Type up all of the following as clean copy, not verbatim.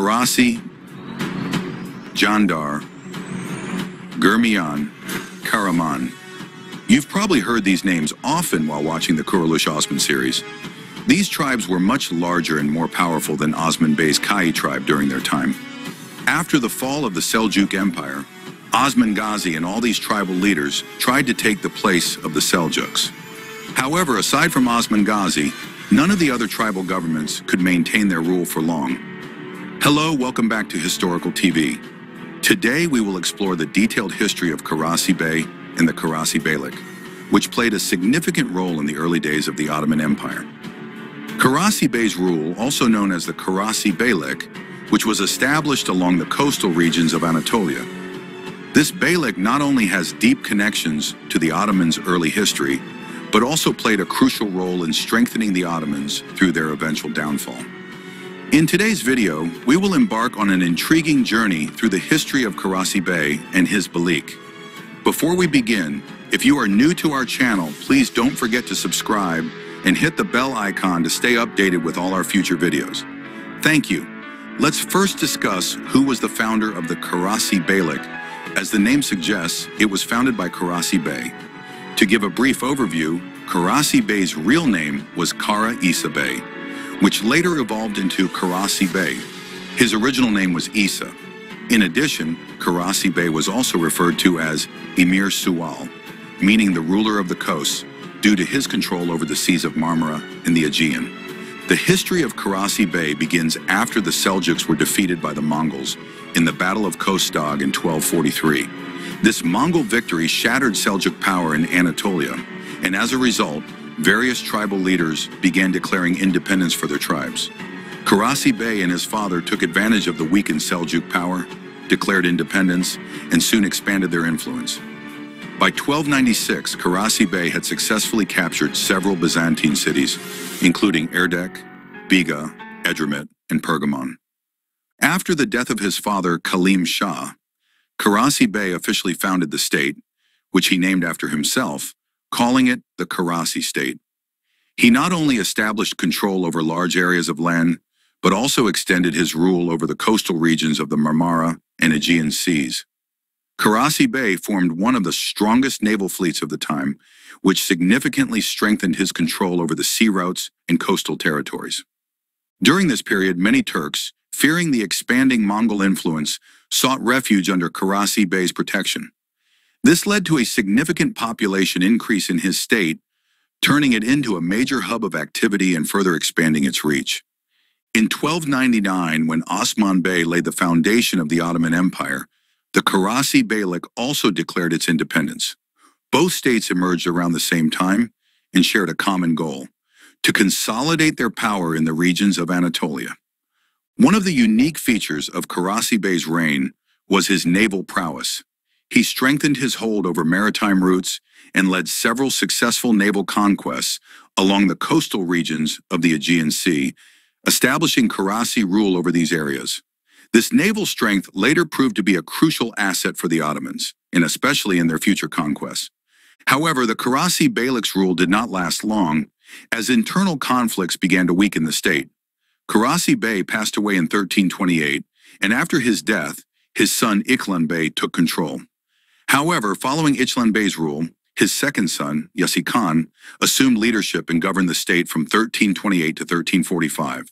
Karasi, Jandar, Gurmian, Karaman. You've probably heard these names often while watching the Kuruluş Osman series. These tribes were much larger and more powerful than Osman Bey's Kai tribe during their time. After the fall of the Seljuk Empire, Osman Gazi and all these tribal leaders tried to take the place of the Seljuks. However, aside from Osman Gazi, none of the other tribal governments could maintain their rule for long. Hello, welcome back to Historical TV. Today we will explore the detailed history of Karesi Bey and the Karasi Beylik, which played a significant role in the early days of the Ottoman Empire. Karasi Bey's rule, also known as the Karasi Beylik, which was established along the coastal regions of Anatolia. This Beylik not only has deep connections to the Ottomans' early history, but also played a crucial role in strengthening the Ottomans through their eventual downfall. In today's video, we will embark on an intriguing journey through the history of Karasi Bey and his Beylik. Before we begin, if you are new to our channel, please don't forget to subscribe and hit the bell icon to stay updated with all our future videos. Thank you. Let's first discuss who was the founder of the Karasi Beylik. As the name suggests, it was founded by Karasi Bey. To give a brief overview, Karasi Bey's real name was Karasi Bey, which later evolved into Karasi Bey. His original name was Isa. In addition, Karasi Bey was also referred to as Emir Sual, meaning the ruler of the coast, due to his control over the seas of Marmara and the Aegean. The history of Karasi Bey begins after the Seljuks were defeated by the Mongols in the Battle of Kostag in 1243. This Mongol victory shattered Seljuk power in Anatolia, and as a result, various tribal leaders began declaring independence for their tribes. Karasi Bey and his father took advantage of the weakened Seljuk power, declared independence, and soon expanded their influence. By 1296, Karasi Bey had successfully captured several Byzantine cities, including Erdek, Biga, Edremit, and Pergamon. After the death of his father, Kalim Shah, Karasi Bey officially founded the state, which he named after himself, calling it the Karasi state. He not only established control over large areas of land, but also extended his rule over the coastal regions of the Marmara and Aegean seas. Karasi Bey formed one of the strongest naval fleets of the time, which significantly strengthened his control over the sea routes and coastal territories. During this period, many Turks, fearing the expanding Mongol influence, sought refuge under Karasi Bey's protection. This led to a significant population increase in his state, turning it into a major hub of activity and further expanding its reach. In 1299, when Osman Bey laid the foundation of the Ottoman Empire, the Karasi Beylik also declared its independence. Both states emerged around the same time and shared a common goal: to consolidate their power in the regions of Anatolia. One of the unique features of Karasi Bey's reign was his naval prowess. He strengthened his hold over maritime routes and led several successful naval conquests along the coastal regions of the Aegean Sea, establishing Karasi rule over these areas. This naval strength later proved to be a crucial asset for the Ottomans, and especially in their future conquests. However, the Karasi Beylik's rule did not last long, as internal conflicts began to weaken the state. Karasi Bey passed away in 1328, and after his death, his son Iklan Bey took control. However, following Iklan Bey's rule, his second son, Yasi Khan, assumed leadership and governed the state from 1328 to 1345.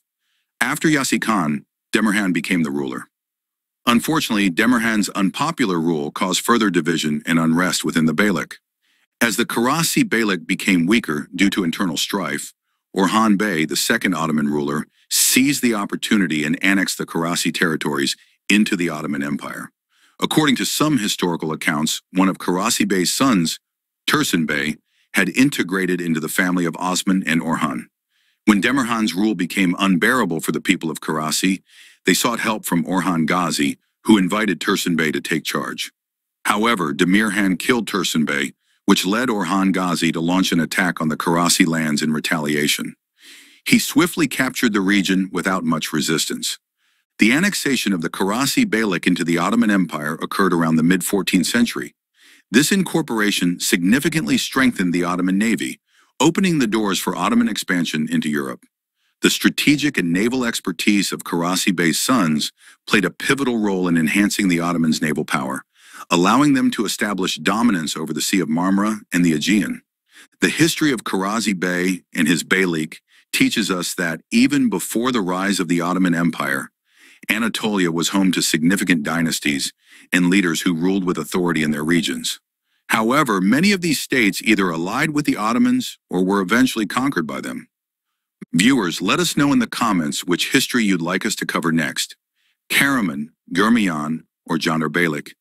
After Yasi Khan, Demirhan became the ruler. Unfortunately, Demirhan's unpopular rule caused further division and unrest within the Beylik. As the Karasi Beylik became weaker due to internal strife, Orhan Bey, the second Ottoman ruler, seized the opportunity and annexed the Karasi territories into the Ottoman Empire. According to some historical accounts, one of Karasi Bey's sons, Tursun Bey, had integrated into the family of Osman and Orhan. When Demirhan's rule became unbearable for the people of Karasi, they sought help from Orhan Gazi, who invited Tursun Bey to take charge. However, Demirhan killed Tursun Bey, which led Orhan Gazi to launch an attack on the Karasi lands in retaliation. He swiftly captured the region without much resistance. The annexation of the Karasi Beylik into the Ottoman Empire occurred around the mid-14th century. This incorporation significantly strengthened the Ottoman navy, opening the doors for Ottoman expansion into Europe. The strategic and naval expertise of Karesi Bey's sons played a pivotal role in enhancing the Ottomans' naval power, allowing them to establish dominance over the Sea of Marmara and the Aegean. The history of Karesi Bey and his beylik teaches us that even before the rise of the Ottoman Empire, Anatolia was home to significant dynasties and leaders who ruled with authority in their regions. However, many of these states either allied with the Ottomans or were eventually conquered by them. Viewers, let us know in the comments which history you'd like us to cover next: Karaman, Gurmian, or Janderbeylik.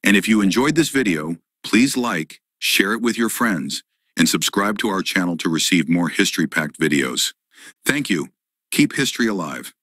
And if you enjoyed this video, please like, share it with your friends, and subscribe to our channel to receive more history-packed videos. Thank you. Keep history alive.